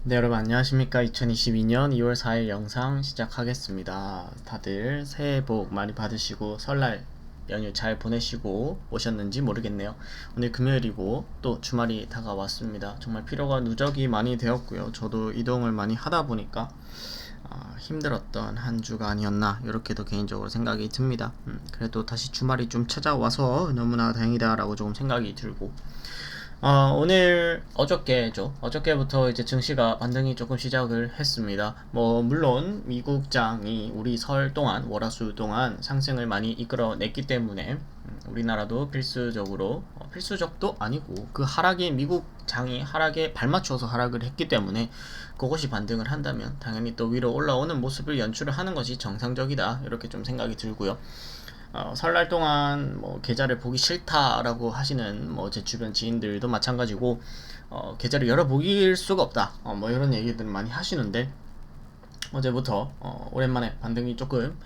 네, 여러분 안녕하십니까. 2022년 2월 4일 영상 시작하겠습니다. 다들 새해 복 많이 받으시고 설날 연휴 잘 보내시고 오셨는지 모르겠네요. 오늘 금요일이고 또 주말이 다가왔습니다. 정말 피로가 누적이 많이 되었고요. 저도 이동을 많이 하다 보니까 힘들었던 한 주가 아니었나 이렇게도 개인적으로 생각이 듭니다. 그래도 다시 주말이 좀 찾아와서 너무나 다행이다라고 조금 생각이 들고, 오늘 어저께부터 이제 증시가 반등이 조금 시작을 했습니다. 물론 미국장이 우리 설 동안 월화수 동안 상승을 많이 이끌어냈기 때문에 우리나라도 필수적도 아니고 그 하락이 미국 장이 하락에 발맞춰서 하락을 했기 때문에 그것이 반등을 한다면 당연히 또 위로 올라오는 모습을 연출을 하는 것이 정상적이다 이렇게 좀 생각이 들고요. 설날 동안 계좌를 보기 싫다라고 하시는 제 주변 지인들도 마찬가지고, 계좌를 열어보길 수가 없다 이런 얘기들을 많이 하시는데, 어제부터 오랜만에 반등이 조금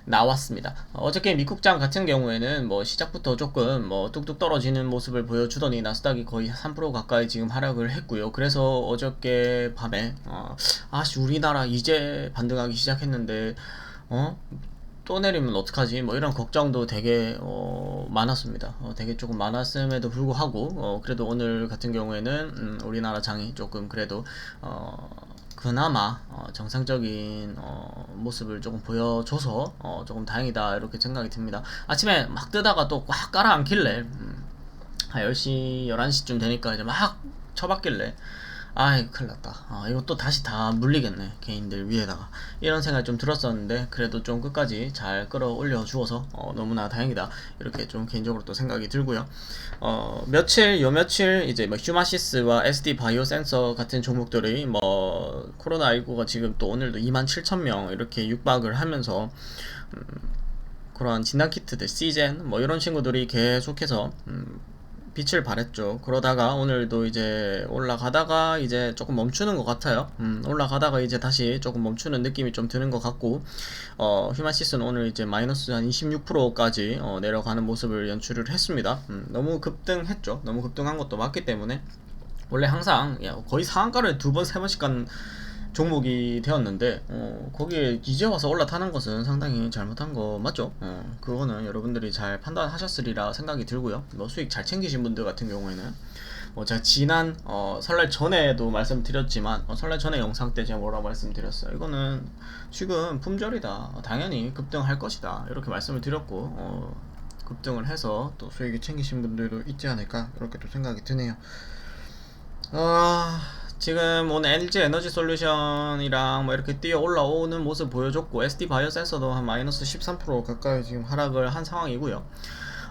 나왔습니다. 어저께 미국장 같은 경우에는 시작부터 조금 뚝뚝 떨어지는 모습을 보여주더니 나스닥이 거의 3% 가까이 지금 하락을 했고요. 그래서 어저께 밤에 우리나라 이제 반등하기 시작했는데 또 내리면 어떡하지? 이런 걱정도 되게 많았습니다. 되게 조금 많았음에도 불구하고 그래도 오늘 같은 경우에는 우리나라 장이 조금 그래도 그나마 정상적인 모습을 조금 보여줘서 조금 다행이다 이렇게 생각이 듭니다. 아침에 막 뜨다가 또 꽉 깔아앉길래 한 10시 11시쯤 되니까 이제 막 쳐박길래 아이 큰일났다, 이거 또 다시 다 물리겠네 개인들 위에다가, 이런 생각이 좀 들었었는데 그래도 좀 끝까지 잘 끌어올려 주어서 너무나 다행이다 이렇게 좀 개인적으로 또 생각이 들고요. 며칠 이제 휴마시스와 SD 바이오 센서 같은 종목들이 코로나19가 지금 또 오늘도 27,000명 이렇게 육박을 하면서 그러한 진단키트들 시젠 이런 친구들이 계속해서 빛을 발했죠. 그러다가 오늘도 이제 올라가다가 이제 조금 멈추는 것 같아요. 올라가다가 이제 다시 조금 멈추는 느낌이 좀 드는 것 같고, 휴마시스는 오늘 이제 마이너스 한 26%까지 내려가는 모습을 연출을 했습니다. 너무 급등했죠. 너무 급등한 것도 맞기 때문에 원래 항상 거의 상한가를 두 번, 세 번씩 간 종목이 되었는데 거기에 이제 와서 올라타는 것은 상당히 잘못한 거 맞죠? 그거는 여러분들이 잘 판단하셨으리라 생각이 들고요. 수익 잘 챙기신 분들 같은 경우에는 제가 지난 설날 전에도 말씀드렸지만, 설날 전에 영상 때 제가 뭐라고 말씀드렸어요. 이거는 지금 품절이다, 당연히 급등할 것이다 이렇게 말씀을 드렸고, 급등을 해서 또 수익이 챙기신 분들도 있지 않을까 이렇게 또 생각이 드네요. 지금 오늘 LG 에너지 솔루션이랑 이렇게 뛰어 올라오는 모습 보여줬고, SD 바이오 센서도 한 마이너스 13% 가까이 지금 하락을 한 상황이고요.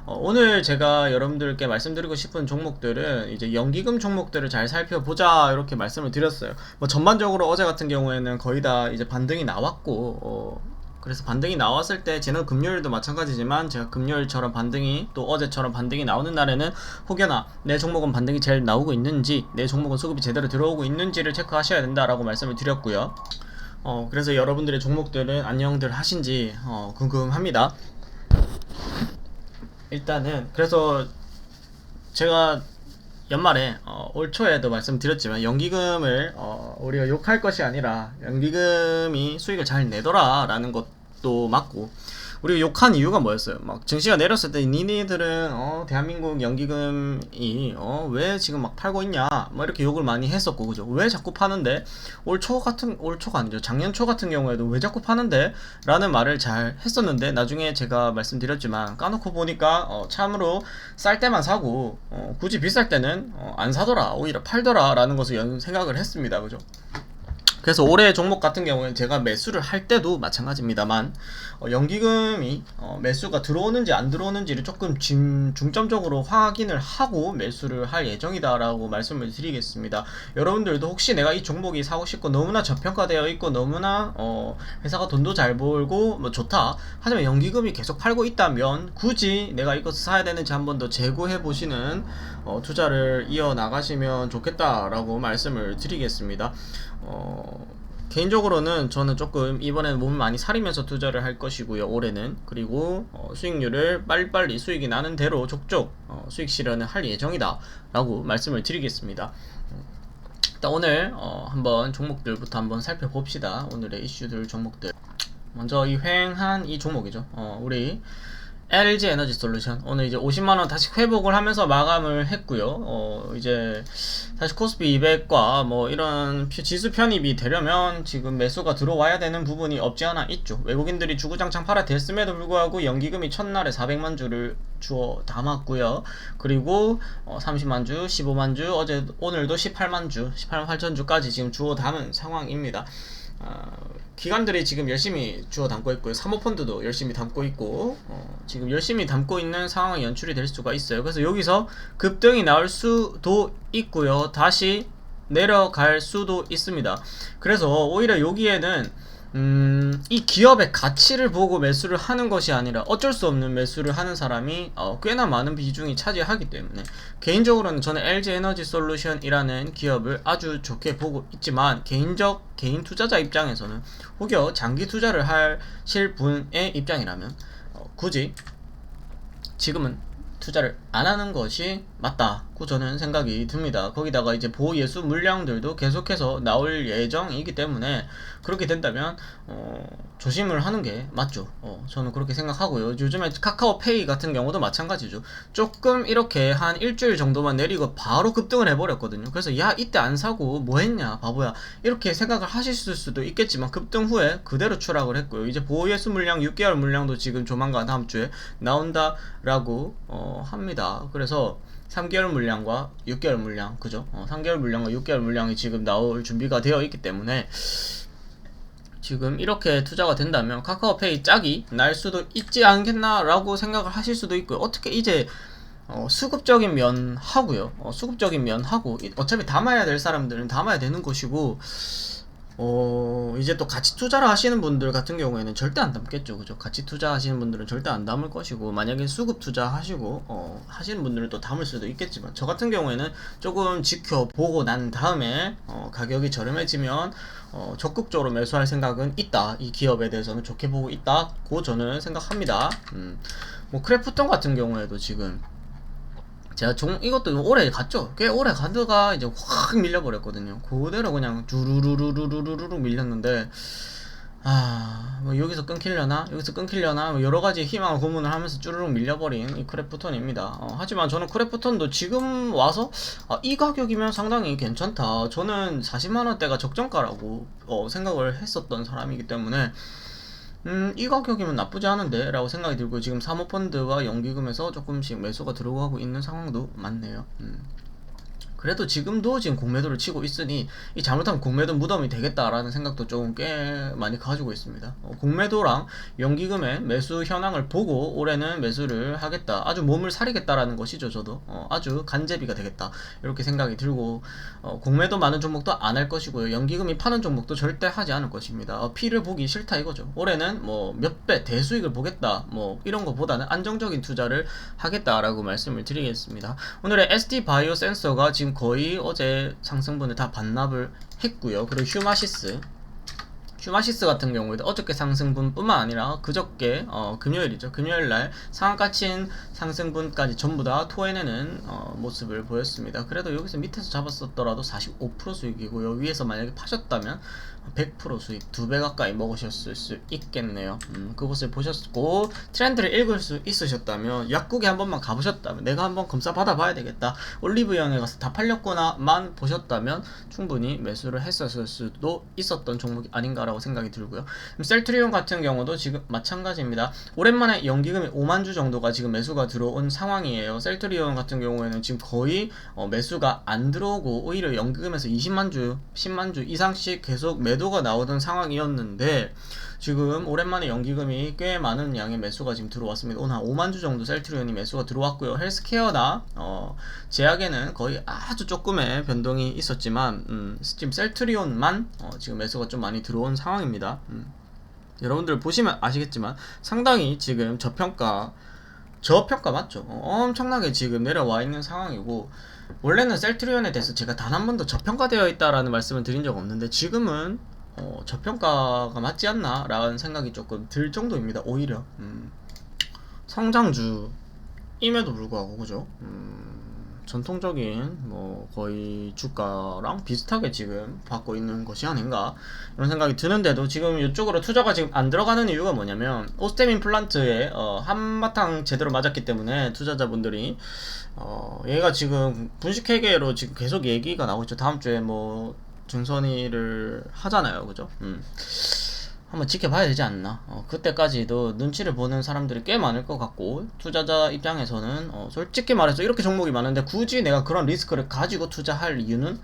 오늘 제가 여러분들께 말씀드리고 싶은 종목들은 이제 연기금 종목들을 잘 살펴보자 이렇게 말씀을 드렸어요. 전반적으로 어제 같은 경우에는 거의 다 이제 반등이 나왔고, 그래서 반등이 나왔을 때 지난 금요일도 마찬가지지만 제가 금요일처럼 반등이 또 어제처럼 반등이 나오는 날에는 혹여나 내 종목은 반등이 제일 나오고 있는지, 내 종목은 수급이 제대로 들어오고 있는지를 체크하셔야 된다라고 말씀을 드렸고요. 그래서 여러분들의 종목들은 안녕들 하신지 궁금합니다. 일단은 그래서 제가 연말에 올 초에도 말씀드렸지만 연기금을 우리가 욕할 것이 아니라 연기금이 수익을 잘 내더라 라는 것도 맞고, 우리가 욕한 이유가 뭐였어요? 증시가 내렸을 때 니네들은 대한민국 연기금이 왜 지금 막 팔고 있냐 이렇게 욕을 많이 했었고, 그죠? 왜 자꾸 파는데, 올 초가 아니죠, 작년 초 같은 경우에도 왜 자꾸 파는데 라는 말을 잘 했었는데, 나중에 제가 말씀드렸지만 까놓고 보니까 참으로 쌀 때만 사고 굳이 비쌀 때는 안 사더라, 오히려 팔더라 라는 것을 생각을 했습니다, 그죠? 그래서 올해 종목 같은 경우는 제가 매수를 할 때도 마찬가지입니다만, 연기금이 매수가 들어오는지 안 들어오는지를 조금 중점적으로 확인을 하고 매수를 할 예정이다라고 말씀을 드리겠습니다. 여러분들도 혹시 내가 이 종목이 사고 싶고 너무나 저평가되어 있고 너무나 회사가 돈도 잘 벌고 좋다, 하지만 연기금이 계속 팔고 있다면 굳이 내가 이것을 사야 되는지 한번 더 재고해 보시는 투자를 이어 나가시면 좋겠다라고 말씀을 드리겠습니다. 개인적으로는 저는 조금 이번에는 몸을 많이 사리면서 투자를 할 것이고요, 올해는. 그리고 수익률을 빨리빨리 수익이 나는 대로 족족 수익 실현을 할 예정이다 라고 말씀을 드리겠습니다. 일단 오늘 한번 종목들부터 한번 살펴봅시다. 오늘의 이슈들 종목들. 먼저 이 횡한 이 종목이죠. 우리 LG 에너지 솔루션 오늘 이제 50만원 다시 회복을 하면서 마감을 했고요. 이제 다시 코스피 200과 뭐 이런 지수 편입이 되려면 지금 매수가 들어와야 되는 부분이 없지 않아 있죠. 외국인들이 주구장창 팔아댔음에도 불구하고 연기금이 첫날에 400만 주를 주어 담았고요. 그리고 30만 주, 15만 주, 오늘도 18만 주, 18만 8천 주까지 지금 주어 담은 상황입니다. 기관들이 지금 열심히 주워 담고 있고요. 사모펀드도 열심히 담고 있고 지금 열심히 담고 있는 상황이 연출이 될 수가 있어요. 그래서 여기서 급등이 나올 수도 있고요. 다시 내려갈 수도 있습니다. 그래서 오히려 여기에는 이 기업의 가치를 보고 매수를 하는 것이 아니라 어쩔 수 없는 매수를 하는 사람이 꽤나 많은 비중이 차지하기 때문에 개인적으로는 저는 LG 에너지 솔루션이라는 기업을 아주 좋게 보고 있지만 개인 투자자 입장에서는 혹여 장기 투자를 하실 분의 입장이라면 굳이 지금은 투자를 안 하는 것이 맞다고 저는 생각이 듭니다. 거기다가 이제 보예수 물량들도 계속해서 나올 예정이기 때문에 그렇게 된다면 조심을 하는 게 맞죠. 저는 그렇게 생각하고요. 요즘에 카카오페이 같은 경우도 마찬가지죠. 조금 이렇게 한 일주일 정도만 내리고 바로 급등을 해버렸거든요. 그래서 야 이때 안 사고 뭐 했냐 바보야 이렇게 생각을 하실 수도 있겠지만 급등 후에 그대로 추락을 했고요. 이제 보예수 물량 6개월 물량도 지금 조만간 다음 주에 나온다라고 합니다. 그래서 3개월 물량과 6개월 물량, 그죠? 3개월 물량과 6개월 물량이 지금 나올 준비가 되어 있기 때문에 지금 이렇게 투자가 된다면 카카오페이 짝이 날 수도 있지 않겠나 라고 생각을 하실 수도 있고요. 어떻게 이제 수급적인 면 하고요. 수급적인 면 하고 어차피 담아야 될 사람들은 담아야 되는 것이고 이제 또 같이 투자를 하시는 분들 같은 경우에는 절대 안 담겠죠. 그죠? 같이 투자하시는 분들은 절대 안 담을 것이고, 만약에 수급 투자하시고, 하시는 분들은 또 담을 수도 있겠지만, 저 같은 경우에는 조금 지켜보고 난 다음에, 가격이 저렴해지면, 적극적으로 매수할 생각은 있다. 이 기업에 대해서는 좋게 보고 있다고 저는 생각합니다. 뭐, 크래프톤 같은 경우에도 지금, 제가 이것도 오래 갔죠. 꽤 오래 가다가 이제 확 밀려버렸거든요. 그대로 그냥 주르르르르르르 밀렸는데 뭐 여기서 끊기려나 뭐 여러가지 희망을 고문을 하면서 쭈르륵 밀려버린 이 크래프톤입니다. 하지만 저는 크래프톤도 지금 와서 이 가격이면 상당히 괜찮다. 저는 40만원대가 적정가라고 생각을 했었던 사람이기 때문에 이 가격이면 나쁘지 않은데 라고 생각이 들고 지금 사모펀드와 연기금에서 조금씩 매수가 들어가고 있는 상황도 많네요. 그래도 지금도 지금 공매도를 치고 있으니 이 잘못하면 공매도 무덤이 되겠다라는 생각도 조금 꽤 많이 가지고 있습니다. 공매도랑 연기금의 매수 현황을 보고 올해는 매수를 하겠다, 아주 몸을 사리겠다라는 것이죠. 저도 아주 간제비가 되겠다 이렇게 생각이 들고 공매도 많은 종목도 안 할 것이고요. 연기금이 파는 종목도 절대 하지 않을 것입니다. 피를 보기 싫다 이거죠. 올해는 뭐 몇 배 대수익을 보겠다 뭐 이런 거보다는 안정적인 투자를 하겠다라고 말씀을 드리겠습니다. 오늘의 ST 바이오 센서가 지금 거의 어제 상승분을 다 반납을 했고요. 그리고 휴마시스 같은 경우에도 어저께 상승분 뿐만 아니라 그저께 금요일이죠. 금요일날 상한가 친 상승분까지 전부 다 토해내는 모습을 보였습니다. 그래도 여기서 밑에서 잡았었더라도 45% 수익이고요. 위에서 만약에 파셨다면 100% 수익 2배 가까이 먹으셨을 수 있겠네요. 그것을 보셨고 트렌드를 읽을 수 있으셨다면 약국에 한 번만 가보셨다면 내가 한번 검사 받아봐야 되겠다, 올리브영에 가서 다 팔렸구나만 보셨다면 충분히 매수를 했었을 수도 있었던 종목이 아닌가라고 생각이 들고요. 셀트리온 같은 경우도 지금 마찬가지입니다. 오랜만에 연기금이 5만 주 정도가 지금 매수가 들어온 상황이에요. 셀트리온 같은 경우에는 지금 거의 매수가 안 들어오고 오히려 연기금에서 20만 주, 10만 주 이상씩 계속 매도가 나오던 상황이었는데 지금 오랜만에 연기금이 꽤 많은 양의 매수가 지금 들어왔습니다. 오늘 한 5만 주 정도 셀트리온이 매수가 들어왔고요. 헬스케어나 제약에는 거의 아주 조금의 변동이 있었지만 지금 셀트리온만 지금 매수가 좀 많이 들어온 상황입니다. 여러분들 보시면 아시겠지만 상당히 지금 저평가 맞죠? 엄청나게 지금 내려와 있는 상황이고, 원래는 셀트리온에 대해서 제가 단 한 번도 저평가되어 있다라는 말씀을 드린 적 없는데 지금은 저평가가 맞지 않나 라는 생각이 조금 들 정도입니다. 오히려 성장주임에도 불구하고, 그죠? 전통적인 뭐 거의 주가랑 비슷하게 지금 받고 있는 것이 아닌가 이런 생각이 드는데도 지금 이쪽으로 투자가 지금 안 들어가는 이유가 뭐냐면 오스템 임플란트에 한바탕 제대로 맞았기 때문에 투자자분들이 얘가 지금 분식회계로 지금 계속 얘기가 나오고 있죠. 다음 주에 뭐 증선이를 하잖아요, 그죠? 한번 지켜봐야 되지 않나. 그때까지도 눈치를 보는 사람들이 꽤 많을 것 같고, 투자자 입장에서는 솔직히 말해서 이렇게 종목이 많은데 굳이 내가 그런 리스크를 가지고 투자할 이유는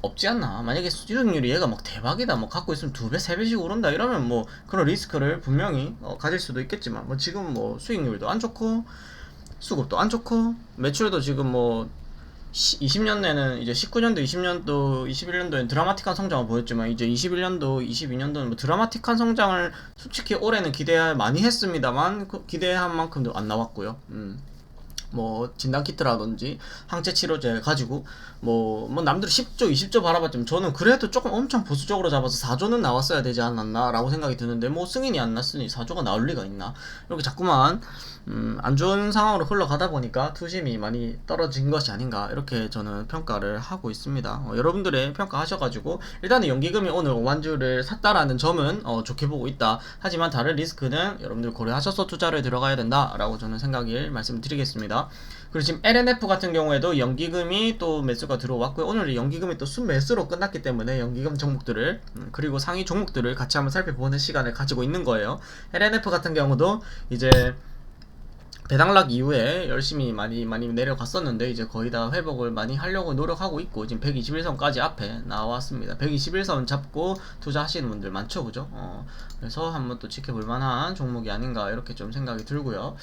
없지 않나. 만약에 수익률이 얘가 막 대박이다, 뭐 갖고 있으면 2배, 3배씩 오른다 이러면 뭐 그런 리스크를 분명히 가질 수도 있겠지만, 뭐 지금 뭐 수익률도 안 좋고 수급도 안 좋고 매출도 지금 뭐 20년에는 이제 19년도, 20년도, 21년도엔 드라마틱한 성장을 보였지만 이제 21년도, 22년도는 뭐 드라마틱한 성장을 솔직히 올해는 기대 많이 했습니다만 그 기대한 만큼도 안 나왔고요. 뭐 진단키트라든지 항체 치료제 가지고 뭐 남들이 10조 20조 바라봤지만 저는 그래도 조금 엄청 보수적으로 잡아서 4조는 나왔어야 되지 않았나 라고 생각이 드는데 뭐 승인이 안 났으니 4조가 나올 리가 있나. 이렇게 자꾸만 안 좋은 상황으로 흘러가다 보니까 투심이 많이 떨어진 것이 아닌가 이렇게 저는 평가를 하고 있습니다. 여러분들의 평가하셔가지고 일단은 연기금이 오늘 5만주를 샀다라는 점은 좋게 보고 있다. 하지만 다른 리스크는 여러분들 고려하셔서 투자를 들어가야 된다라고 저는 생각을 말씀드리겠습니다. 그리고 지금 LNF 같은 경우에도 연기금이 또 매수가 들어왔고요. 오늘 연기금이 또 순매수로 끝났기 때문에 연기금 종목들을 그리고 상위 종목들을 같이 한번 살펴보는 시간을 가지고 있는 거예요. LNF 같은 경우도 이제 배당락 이후에 열심히 많이 내려갔었는데 이제 거의 다 회복을 많이 하려고 노력하고 있고 지금 121선까지 앞에 나왔습니다. 121선 잡고 투자하시는 분들 많죠, 그죠? 그래서 한번 또 지켜볼 만한 종목이 아닌가 이렇게 좀 생각이 들고요.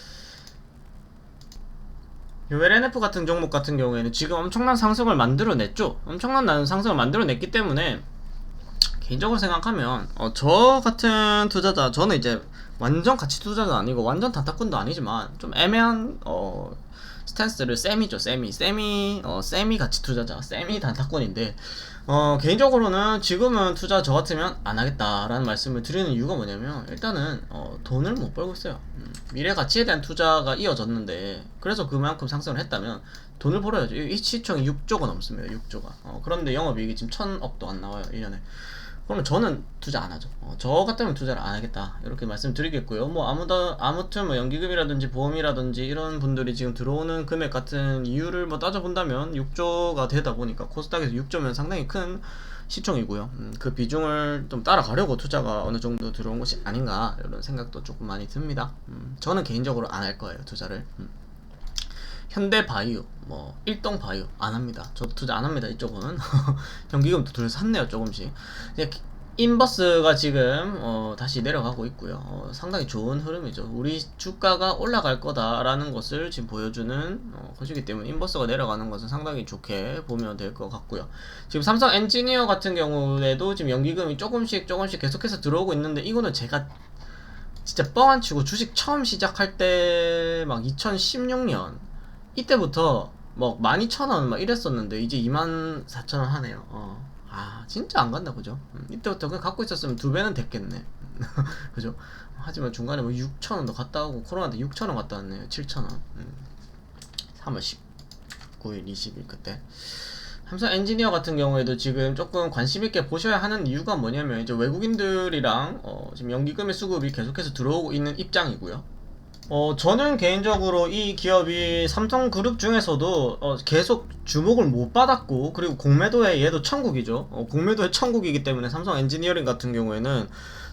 LNF 같은 종목 같은 경우에는 지금 엄청난 상승을 만들어냈죠. 엄청난 상승을 만들어냈기 때문에 개인적으로 생각하면 저 같은 투자자, 저는 이제 완전 가치 투자자 아니고 완전 단타꾼도 아니지만 좀 애매한 스탠스를 세미죠. 세미 가치 투자자, 세미 단타꾼인데 개인적으로는 지금은 투자 저 같으면 안 하겠다라는 말씀을 드리는 이유가 뭐냐면 일단은 돈을 못 벌고 있어요. 미래 가치에 대한 투자가 이어졌는데 그래서 그만큼 상승을 했다면 돈을 벌어야죠. 이 시총이 6조가 넘습니다. 6조가. 그런데 영업이익이 지금 1000억도 안 나와요. 1년에. 그러면 저는 투자 안 하죠. 저 같으면 투자를 안 하겠다. 이렇게 말씀드리겠고요. 뭐 아무튼 뭐 연기금이라든지 보험이라든지 이런 분들이 지금 들어오는 금액 같은 이유를 뭐 따져본다면 6조가 되다 보니까 코스닥에서 6조면 상당히 큰 시총이고요. 그 비중을 좀 따라가려고 투자가 어느 정도 들어온 것이 아닌가 이런 생각도 조금 많이 듭니다. 저는 개인적으로 안 할 거예요, 투자를. 현대바이오, 뭐 일동바이오 안 합니다. 저도 투자 안 합니다. 이쪽은 연기금도 둘 샀네요, 조금씩. 인버스가 지금 다시 내려가고 있고요. 상당히 좋은 흐름이죠. 우리 주가가 올라갈 거다라는 것을 지금 보여주는 것이기 때문에 인버스가 내려가는 것은 상당히 좋게 보면 될 것 같고요. 지금 삼성 엔지니어 같은 경우에도 지금 연기금이 조금씩 계속해서 들어오고 있는데 이거는 제가 진짜 뻥 안 치고 주식 처음 시작할 때 막 2016년 이때부터 뭐 12,000원 막 이랬었는데 이제 24,000원 하네요. 진짜 안 간다, 그죠? 이때부터 그냥 갖고 있었으면 2배는 됐겠네. 그죠? 하지만 중간에 뭐 6,000원도 갔다 오고 코로나 때 6,000원 갔다 왔네요. 7,000원. 3월 19일, 20일 그때. 삼성 엔지니어 같은 경우에도 지금 조금 관심 있게 보셔야 하는 이유가 뭐냐면 이제 외국인들이랑 지금 연기금의 수급이 계속해서 들어오고 있는 입장이고요. 저는 개인적으로 이 기업이 삼성그룹 중에서도 계속 주목을 못 받았고 그리고 공매도의 얘도 천국이죠. 공매도의 천국이기 때문에 삼성 엔지니어링 같은 경우에는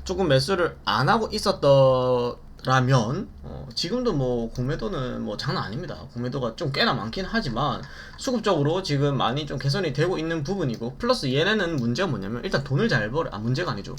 조금 매수를 안 하고 있었더라면 지금도 뭐 공매도는 뭐 장난 아닙니다. 공매도가 좀 꽤나 많긴 하지만 수급적으로 지금 많이 좀 개선이 되고 있는 부분이고 플러스 얘네는 문제가 뭐냐면 일단 돈을 잘 벌어 문제가 아니죠.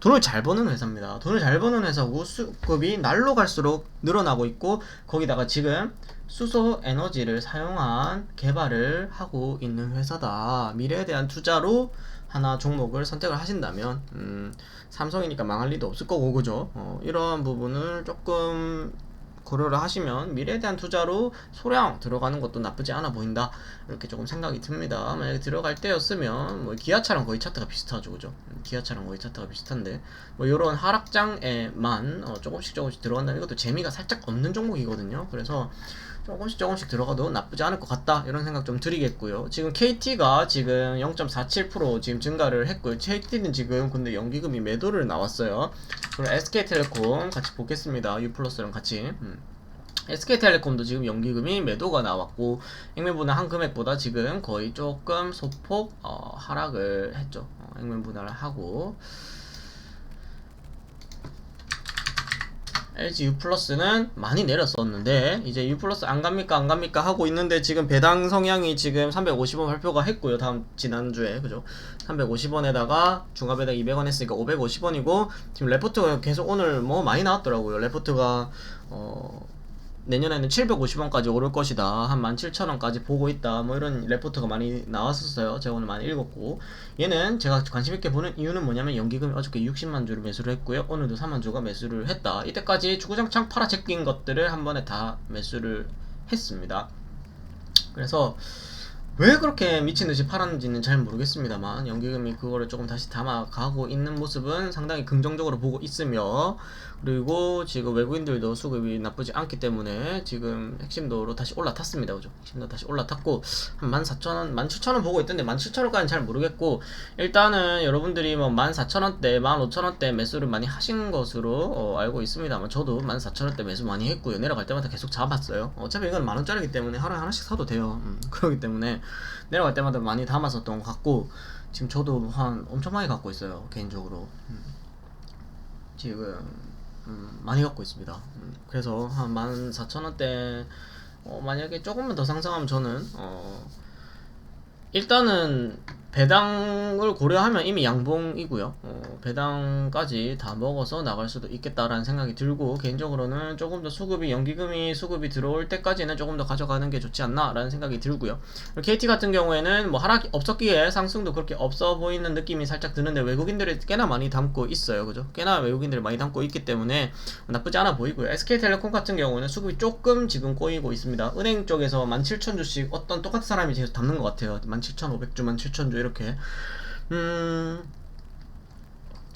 돈을 잘 버는 회사입니다. 돈을 잘 버는 회사고 수급이 날로 갈수록 늘어나고 있고 거기다가 지금 수소 에너지를 사용한 개발을 하고 있는 회사다. 미래에 대한 투자로 하나 종목을 선택을 하신다면 삼성이니까 망할 리도 없을 거고 그죠? 이런 부분을 조금 고려를 하시면 미래에 대한 투자로 소량 들어가는 것도 나쁘지 않아 보인다 이렇게 조금 생각이 듭니다. 만약에 들어갈 때였으면 뭐 기아차랑 거의 차트가 비슷하죠, 그죠? 기아차랑 거의 차트가 비슷한데 뭐 이런 하락장에만 조금씩 들어간다면 이것도 재미가 살짝 없는 종목이거든요. 그래서 조금씩 들어가도 나쁘지 않을 것 같다 이런 생각 좀 드리겠고요. 지금 KT가 지금 0.47% 지금 증가를 했고요. KT는 지금 근데 연기금이 매도를 나왔어요. 그리고 SK텔레콤 같이 보겠습니다. U플러스랑 같이. SK텔레콤도 지금 연기금이 매도가 나왔고 액면분할 한 금액보다 지금 거의 조금 소폭 하락을 했죠. 액면분할을 하고 LG U+는 많이 내렸었는데 이제 U+ 안 갑니까 하고 있는데 지금 배당 성향이 지금 350원 발표가 했고요. 지난주에 그죠? 350원에다가 중과 배당 200원 했으니까 550원이고 지금 레포트가 계속 오늘 뭐 많이 나왔더라고요. 레포트가 내년에는 750원까지 오를 것이다. 한 17,000원까지 보고 있다. 뭐 이런 레포트가 많이 나왔었어요. 제가 오늘 많이 읽었고. 얘는 제가 관심있게 보는 이유는 뭐냐면 연기금이 어저께 60만 주를 매수를 했고요. 오늘도 4만 주가 매수를 했다. 이때까지 주구장창 팔아 제낀 것들을 한 번에 다 매수를 했습니다. 그래서 왜 그렇게 미친듯이 팔았는지는 잘 모르겠습니다만 연기금이 그거를 조금 다시 담아가고 있는 모습은 상당히 긍정적으로 보고 있으며, 그리고 지금 외국인들도 수급이 나쁘지 않기 때문에 지금 핵심도로 다시 올라탔습니다. 그죠? 핵심도 다시 올라탔고 한 14,000원, 17,000원 보고 있던데 17,000원까지는 잘 모르겠고, 일단은 여러분들이 뭐 14,000원대, 15,000원대 매수를 많이 하신 것으로 알고 있습니다만 저도 14,000원대 매수 많이 했고요. 내려갈 때마다 계속 잡았어요. 어차피 이건 만원짜리이기 때문에 하루에 하나씩 사도 돼요. 그렇기 때문에 내려갈 때마다 많이 담았었던 것 같고, 지금 저도 한 엄청 많이 갖고 있어요. 개인적으로 지금 많이 갖고 있습니다. 그래서 한 14,000원대 만약에 조금만 더 상승하면 저는 일단은 배당을 고려하면 이미 양봉이고요. 배당까지 다 먹어서 나갈 수도 있겠다라는 생각이 들고, 개인적으로는 조금 더 연기금이 수급이 들어올 때까지는 조금 더 가져가는 게 좋지 않나라는 생각이 들고요. KT 같은 경우에는 뭐 하락이 없었기에 상승도 그렇게 없어 보이는 느낌이 살짝 드는데 외국인들이 꽤나 많이 담고 있어요. 그죠? 꽤나 외국인들이 많이 담고 있기 때문에 나쁘지 않아 보이고요. SK텔레콤 같은 경우는 수급이 조금 지금 꼬이고 있습니다. 은행 쪽에서 17,000주씩 어떤 똑같은 사람이 계속 담는 것 같아요. 17,500주, 17,000주 이렇게.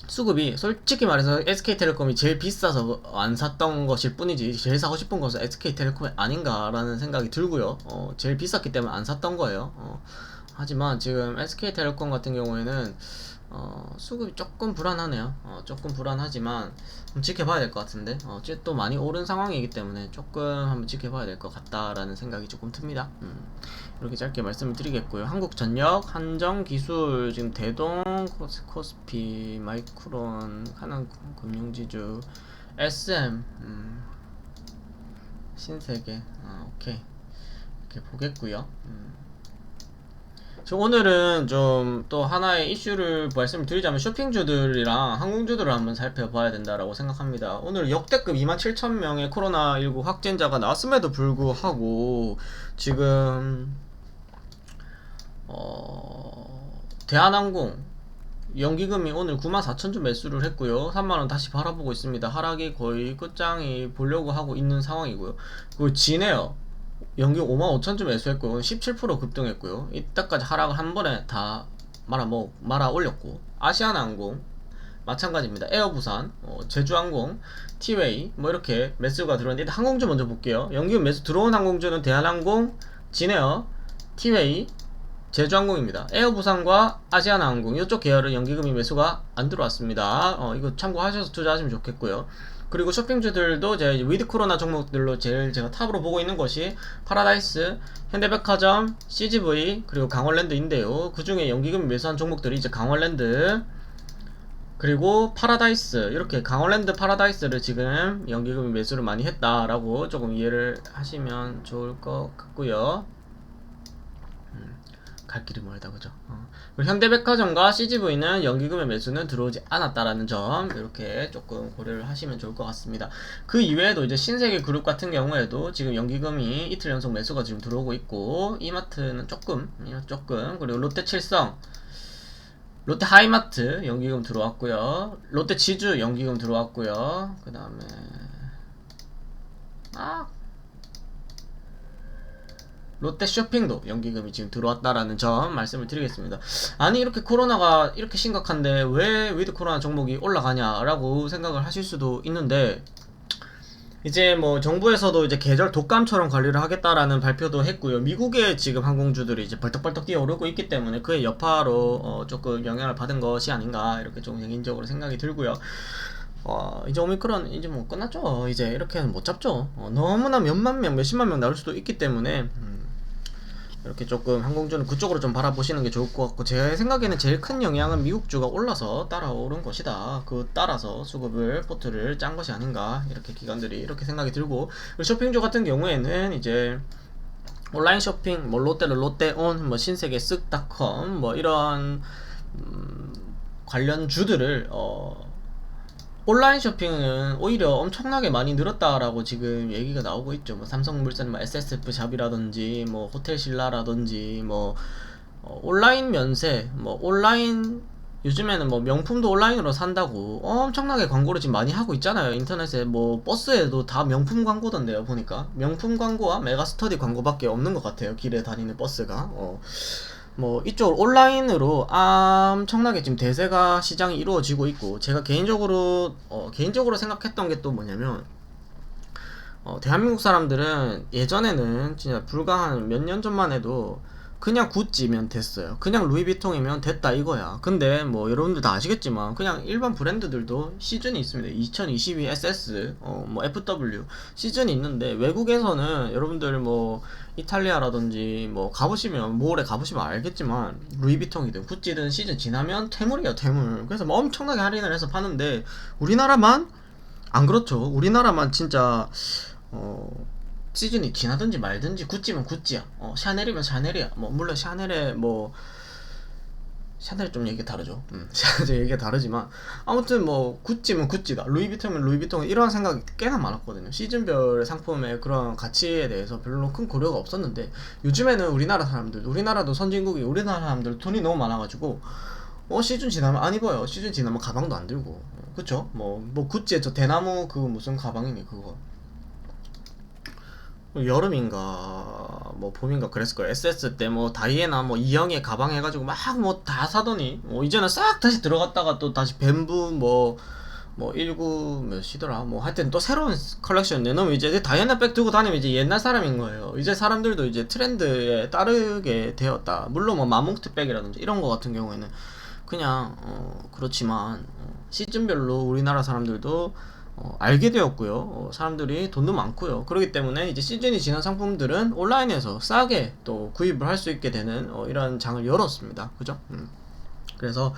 수급이 솔직히 말해서 SK텔레콤이 제일 비싸서 안 샀던 것일 뿐이지 제일 사고 싶은 것은 SK텔레콤이 아닌가라는 생각이 들고요. 제일 비쌌기 때문에 안 샀던 거예요. 하지만 지금 SK텔레콤 같은 경우에는 수급이 조금 불안하네요. 조금 불안하지만 한번 지켜봐야 될 것 같은데 또 많이 오른 상황이기 때문에 조금 한번 지켜봐야 될 것 같다라는 생각이 조금 듭니다. 이렇게 짧게 말씀을 드리겠고요. 한국전력, 한정기술, 지금 대동, 코스피, 마이크론, 하나금융지주, SM, 신세계, 오케이 이렇게 보겠고요. 오늘은 좀 또 하나의 이슈를 말씀을 드리자면 쇼핑주들이랑 항공주들을 한번 살펴봐야 된다라고 생각합니다. 오늘 역대급 27,000명의 코로나19 확진자가 나왔음에도 불구하고 지금 대한항공 연기금이 오늘 94,000주 매수를 했고요. 3만원 다시 바라보고 있습니다. 하락이 거의 끝장이 보려고 하고 있는 상황이고요. 그리고 진에어 연기 55,000주 매수했고요. 17% 급등했고요. 이때까지 하락을 한 번에 다 말아 올렸고, 아시아나항공 마찬가지입니다. 에어부산, 제주항공, 티웨이 뭐 이렇게 매수가 들어왔는데, 일단 항공주 먼저 볼게요. 연기금 매수 들어온 항공주는 대한항공, 진에어, 티웨이, 제주항공입니다. 에어부산과 아시아나항공 이쪽 계열은 연기금이 매수가 안 들어왔습니다. 이거 참고하셔서 투자하시면 좋겠고요. 그리고 쇼핑주들도 제 위드 코로나 종목들로 제일 제가 탑으로 보고 있는 것이 파라다이스, 현대백화점, CGV, 그리고 강원랜드인데요. 그 중에 연기금 매수한 종목들이 이제 강원랜드, 그리고 파라다이스, 이렇게 강원랜드 파라다이스를 지금 연기금이 매수를 많이 했다라고 조금 이해를 하시면 좋을 것 같고요. 갈 길이 멀다, 그죠? 그리고 현대백화점과 CGV는 연기금의 매수는 들어오지 않았다라는 점, 이렇게 조금 고려를 하시면 좋을 것 같습니다. 그 이외에도 이제 신세계 그룹 같은 경우에도 지금 연기금이 이틀 연속 매수가 지금 들어오고 있고, 이마트는 조금, 그리고 롯데칠성, 롯데 하이마트 연기금 들어왔고요. 롯데 지주 연기금 들어왔고요. 그 다음에 롯데 쇼핑도 연기금이 지금 들어왔다라는 점 말씀을 드리겠습니다. 아니 이렇게 코로나가 이렇게 심각한데 왜 위드 코로나 종목이 올라가냐라고 생각을 하실 수도 있는데, 이제 뭐 정부에서도 이제 계절 독감처럼 관리를 하겠다라는 발표도 했고요. 미국의 지금 항공주들이 이제 벌떡벌떡 뛰어오르고 있기 때문에 그의 여파로 조금 영향을 받은 것이 아닌가 이렇게 좀 개인적으로 생각이 들고요. 이제 오미크론 이제 뭐 끝났죠. 이제 이렇게는 못 잡죠. 너무나 몇만 명, 몇십만 명 나올 수도 있기 때문에 이렇게 조금 항공주는 그쪽으로 좀 바라보시는 게 좋을 것 같고, 제 생각에는 제일 큰 영향은 미국주가 올라서 따라오른 것이다. 그 따라서 수급을 포트를 짠 것이 아닌가 이렇게 기관들이 이렇게 생각이 들고, 쇼핑주 같은 경우에는 이제 온라인 쇼핑 뭐 롯데를 롯데온 뭐 신세계 쓱닷컴 뭐 이런 관련 주들을 온라인 쇼핑은 오히려 엄청나게 많이 늘었다라고 지금 얘기가 나오고 있죠. 뭐 삼성물산, 뭐 SSF 샵이라든지, 뭐 호텔신라라든지, 뭐 온라인 면세, 뭐 온라인 요즘에는 뭐 명품도 온라인으로 산다고 엄청나게 광고를 지금 많이 하고 있잖아요. 인터넷에 뭐 버스에도 다 명품 광고던데요. 보니까 명품 광고와 메가스터디 광고밖에 없는 것 같아요. 길에 다니는 버스가. 뭐 이쪽 온라인으로 엄청나게 지금 대세가 시장이 이루어지고 있고, 제가 개인적으로 생각했던 게 또 뭐냐면, 대한민국 사람들은 예전에는 진짜 불과 한 몇 년 전만 해도 그냥 구찌면 됐어요. 그냥 루이비통이면 됐다 이거야. 근데 뭐 여러분들 다 아시겠지만 그냥 일반 브랜드들도 시즌이 있습니다. 2022 SS, 뭐 FW 시즌이 있는데, 외국에서는 여러분들 뭐 이탈리아라든지 뭐 가보시면, 몰에 가보시면 알겠지만 루이비통이든 구찌든 시즌 지나면 퇴물이에요, 퇴물. 그래서 뭐 엄청나게 할인을 해서 파는데, 우리나라만 안 그렇죠. 우리나라만 진짜 어 시즌이 지나든지 말든지 구찌면 구찌야. 샤넬이면 샤넬이야. 뭐 물론 샤넬의 뭐 샤넬 좀 얘기가 다르죠. 샤넬 얘기가 다르지만 아무튼 뭐 구찌면 구찌다. 루이비통이면 루이비통, 이런 생각이 꽤나 많았거든요. 시즌별 상품의 그런 가치에 대해서 별로 큰 고려가 없었는데, 요즘에는 우리나라도 선진국이, 우리나라 사람들 돈이 너무 많아가지고 시즌 지나면 안 입어요. 시즌 지나면 가방도 안 들고. 그쵸? 뭐 구찌에 저 대나무 그 무슨 가방이니 그거, 여름인가 뭐 봄인가 그랬을 거예요. SS 때 뭐 다이애나 뭐 이영애 가방 해가지고 막 뭐 다 사더니, 이제는 싹 다시 들어갔다가 또 다시 뱀부 뭐 19 몇이더라, 뭐 하여튼 또 새로운 컬렉션 내놓으면 이제 다이애나 백 들고 다니면 이제 옛날 사람인 거예요. 이제 사람들도 이제 트렌드에 따르게 되었다. 물론 뭐 마몽트 백이라든지 이런 거 같은 경우에는 그냥 그렇지만, 시즌별로 우리나라 사람들도 알게 되었고요. 사람들이 돈도 많고요. 그렇기 때문에 이제 시즌이 지난 상품들은 온라인에서 싸게 또 구입을 할 수 있게 되는 이런 장을 열었습니다. 그죠? 그래서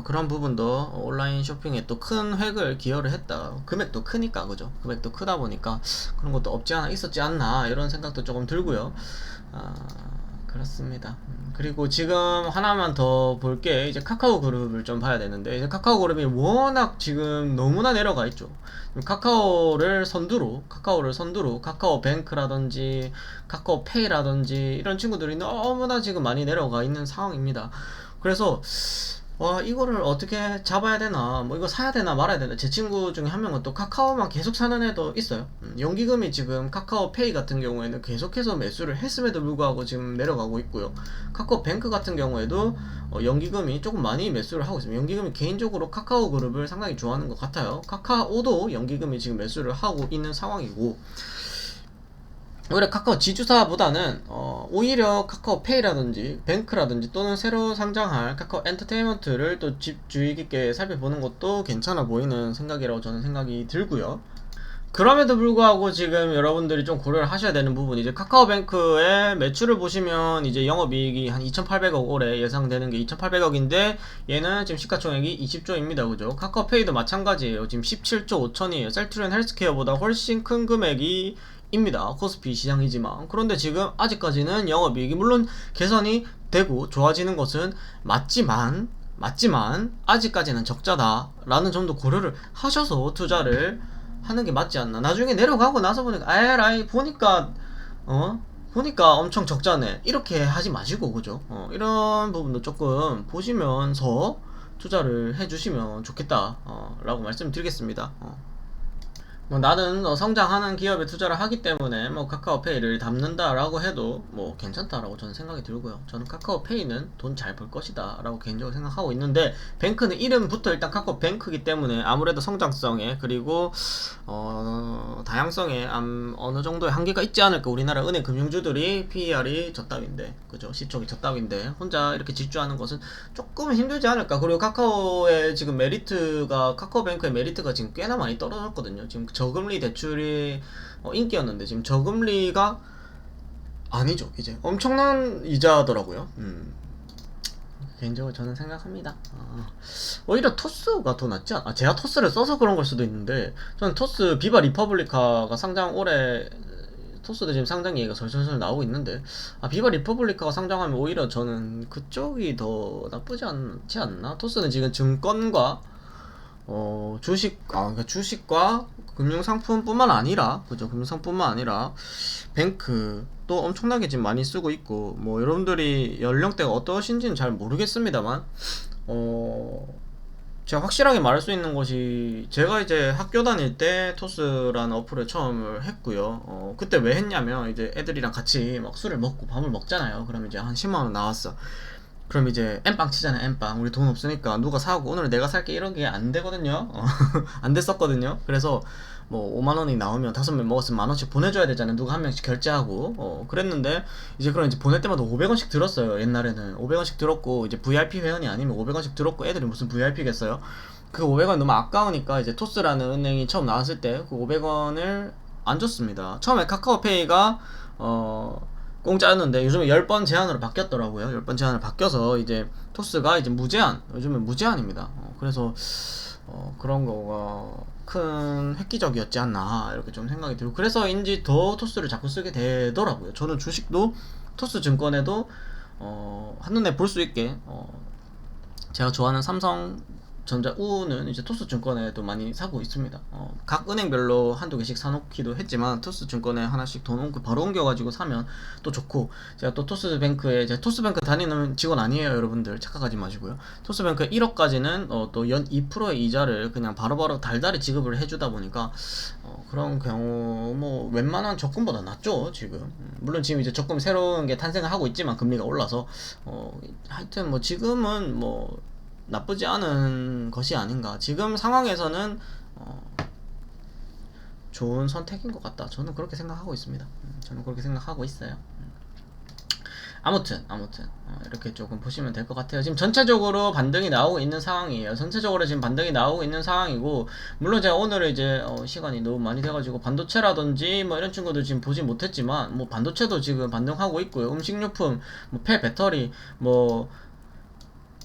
그런 부분도 온라인 쇼핑에 또 큰 획을 기여를 했다. 금액도 크니까, 그죠? 금액도 크다 보니까 그런 것도 없지 않아 있었지 않나 이런 생각도 조금 들고요. 그렇습니다. 그리고 지금 하나만 더 볼 게, 이제 카카오 그룹을 좀 봐야 되는데, 이제 카카오 그룹이 워낙 지금 너무나 내려가 있죠. 카카오를 선두로 카카오뱅크라든지 카카오페이라든지 이런 친구들이 너무나 지금 많이 내려가 있는 상황입니다. 그래서 와, 이거를 어떻게 잡아야 되나, 뭐 이거 사야 되나 말아야 되나. 제 친구 중에 한 명은 또 카카오만 계속 사는 애도 있어요. 연기금이 지금 카카오페이 같은 경우에는 계속해서 매수를 했음에도 불구하고 지금 내려가고 있고요. 카카오뱅크 같은 경우에도 연기금이 조금 많이 매수를 하고 있습니다. 연기금이 개인적으로 카카오 그룹을 상당히 좋아하는 것 같아요. 카카오도 연기금이 지금 매수를 하고 있는 상황이고, 오히려 카카오 지주사보다는 오히려 카카오페이라든지 뱅크라든지 또는 새로 상장할 카카오 엔터테인먼트를 또 주의 깊게 살펴보는 것도 괜찮아 보이는 생각이라고 저는 생각이 들고요. 그럼에도 불구하고 지금 여러분들이 좀 고려를 하셔야 되는 부분이, 이제 카카오뱅크의 매출을 보시면 이제 영업이익이 한 2,800억, 올해 예상되는 게 2,800억인데 얘는 지금 시가총액이 20조입니다. 그죠? 카카오페이도 마찬가지예요. 지금 17조 5천이에요. 셀트리온 헬스케어보다 훨씬 큰 금액이 입니다. 코스피 시장이지만. 그런데 지금 아직까지는 영업이익이 물론 개선이 되고 좋아지는 것은 맞지만 아직까지는 적자다라는 점도 고려를 하셔서 투자를 하는 게 맞지 않나. 나중에 내려가고 나서 보니까 에라이 보니까 엄청 적자네, 이렇게 하지 마시고, 그죠? 이런 부분도 조금 보시면서 투자를 해주시면 좋겠다 라고 말씀드리겠습니다. 뭐 나는 성장하는 기업에 투자를 하기 때문에 뭐 카카오페이를 담는다라고 해도 뭐 괜찮다라고 저는 생각이 들고요. 저는 카카오페이는 돈 잘 벌 것이다 라고 개인적으로 생각하고 있는데, 뱅크는 이름부터 일단 카카오뱅크이기 때문에 아무래도 성장성에, 그리고 다양성에 어느 정도의 한계가 있지 않을까. 우리나라 은행 금융주들이 PER이 저따위인데, 그죠? 시총이 저따위인데 혼자 이렇게 집주하는 것은 조금 힘들지 않을까. 그리고 카카오의 지금 메리트가, 카카오뱅크의 메리트가 지금 꽤나 많이 떨어졌거든요. 지금 저금리 대출이 인기였는데 지금 저금리가 아니죠. 이제 엄청난 이자더라고요. 개인적으로 저는 생각합니다. 오히려 토스가 더 낫지 않아? 제가 토스를 써서 그런 걸 수도 있는데, 저는 토스 비바 리퍼블리카가 상장 올해, 토스도 지금 상장 얘기가 설설설 나오고 있는데, 비바 리퍼블리카가 상장하면 오히려 저는 그쪽이 더 나쁘지 않지 않나? 토스는 지금 증권과 그러니까 주식과 금융상품뿐만 아니라, 그죠? 금융상품뿐만 아니라 뱅크도 엄청나게 지금 많이 쓰고 있고, 뭐 여러분들이 연령대가 어떠신지는 잘 모르겠습니다만, 제가 확실하게 말할 수 있는 것이, 제가 이제 학교 다닐 때 토스라는 어플을 처음 했고요. 그때 왜 했냐면, 이제 애들이랑 같이 막 술을 먹고 밥을 먹잖아요. 그럼 이제 한 10만원 나왔어. 그럼 이제 엠빵 치잖아. 엠빵 우리 돈 없으니까 누가 사고 오늘 내가 살게 이런 게 안 되거든요. 안 됐었거든요. 그래서 뭐 5만원이 나오면 5명 먹었으면 만원씩 보내줘야 되잖아요. 누가 한 명씩 결제하고 그랬는데, 이제 그럼 이제 보낼 때마다 500원씩 들었어요. 옛날에는 500원씩 들었고, 이제 VIP 회원이 아니면 500원씩 들었고, 애들이 무슨 VIP겠어요. 그 500원 너무 아까우니까 이제 토스라는 은행이 처음 나왔을 때 그 500원을 안 줬습니다. 처음에 카카오페이가 공짜였는데 요즘에 10번 제한으로 바뀌었더라고요. 10번 제한으로 바뀌어서 이제 토스가 이제 무제한, 요즘은 무제한입니다. 그래서 그런 거가 큰 획기적이었지 않나 이렇게 좀 생각이 들고, 그래서인지 더 토스를 자꾸 쓰게 되더라고요. 저는 주식도 토스 증권에도 한눈에 볼 수 있게, 제가 좋아하는 삼성전자 우는 이제 토스증권에도 많이 사고 있습니다. 각 은행별로 한두 개씩 사놓기도 했지만, 토스증권에 하나씩 더 놓고 바로 옮겨가지고 사면 또 좋고, 제가 또 토스뱅크에, 제가 토스뱅크 다니는 직원 아니에요. 여러분들 착각하지 마시고요. 토스뱅크 1억까지는 또 연 2%의 이자를 그냥 바로바로 달달이 지급을 해주다 보니까, 그런 경우 뭐 웬만한 적금보다 낫죠 지금. 물론 지금 이제 적금 새로운 게 탄생을 하고 있지만, 금리가 올라서 하여튼 뭐 지금은 뭐 나쁘지 않은 것이 아닌가. 지금 상황에서는 좋은 선택인 것 같다. 저는 그렇게 생각하고 있습니다. 저는 그렇게 생각하고 있어요. 아무튼 이렇게 조금 보시면 될 것 같아요. 지금 전체적으로 반등이 나오고 있는 상황이에요. 전체적으로 지금 반등이 나오고 있는 상황이고, 물론 제가 오늘 이제 시간이 너무 많이 돼가지고 반도체라든지 뭐 이런 친구들 지금 보지 못했지만, 뭐 반도체도 지금 반등하고 있고요. 음식료품, 뭐 폐배터리, 뭐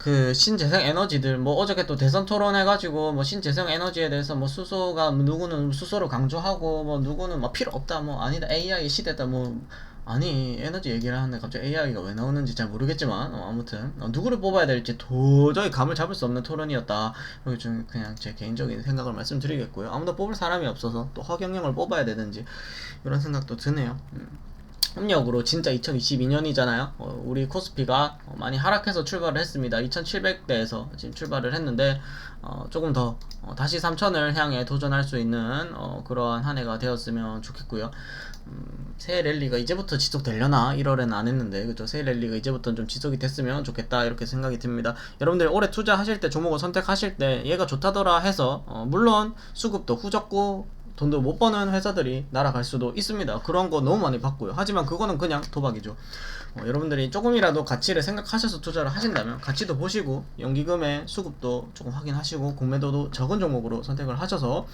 그 신재생 에너지들, 뭐 어저께 또 대선 토론 해가지고 뭐 신재생 에너지에 대해서 뭐 수소가, 뭐 누구는 수소를 강조하고, 뭐 누구는 뭐 필요 없다, 뭐 아니다, AI 시대다, 뭐 아니 에너지 얘기를 하는데 갑자기 AI가 왜 나오는지 잘 모르겠지만, 아무튼 누구를 뽑아야 될지 도저히 감을 잡을 수 없는 토론이었다. 이렇게 좀 그냥 제 개인적인 생각을 말씀드리겠고요. 아무도 뽑을 사람이 없어서 또 허경영을 뽑아야 되는지 이런 생각도 드네요. 협력으로 진짜 2022년이잖아요. 우리 코스피가 많이 하락해서 출발을 했습니다. 2700대에서 지금 출발을 했는데, 조금 더 다시 3000을 향해 도전할 수 있는 그러한 한 해가 되었으면 좋겠고요. 새해 랠리가 이제부터 지속되려나? 1월에는 안 했는데, 그죠? 새해 랠리가 이제부터 좀 지속이 됐으면 좋겠다 이렇게 생각이 듭니다. 여러분들 올해 투자하실 때, 종목을 선택하실 때 얘가 좋다더라 해서 물론 수급도 후졌고 돈도 못 버는 회사들이 날아갈 수도 있습니다. 그런 거 너무 많이 봤고요. 하지만 그거는 그냥 도박이죠. 여러분들이 조금이라도 가치를 생각하셔서 투자를 하신다면 가치도 보시고, 연기금의 수급도 조금 확인하시고, 공매도도 적은 종목으로 선택을 하셔서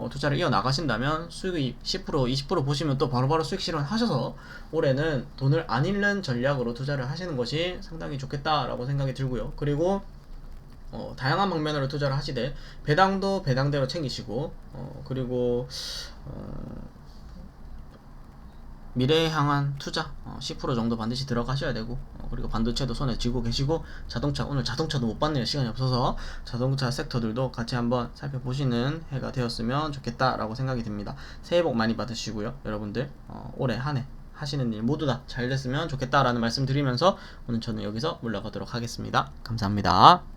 투자를 이어나가신다면, 수익이 10% 20% 보시면 또 바로바로 수익 실현하셔서 올해는 돈을 안 잃는 전략으로 투자를 하시는 것이 상당히 좋겠다라고 생각이 들고요. 그리고 다양한 방면으로 투자를 하시되, 배당도 배당대로 챙기시고, 그리고 미래에 향한 투자 10% 정도 반드시 들어가셔야 되고, 그리고 반도체도 손에 쥐고 계시고, 자동차, 오늘 자동차도 못 봤네요. 시간이 없어서. 자동차 섹터들도 같이 한번 살펴보시는 해가 되었으면 좋겠다라고 생각이 듭니다. 새해 복 많이 받으시고요. 여러분들 올해 한 해 하시는 일 모두 다 잘 됐으면 좋겠다라는 말씀 드리면서 오늘 저는 여기서 물러가도록 하겠습니다. 감사합니다.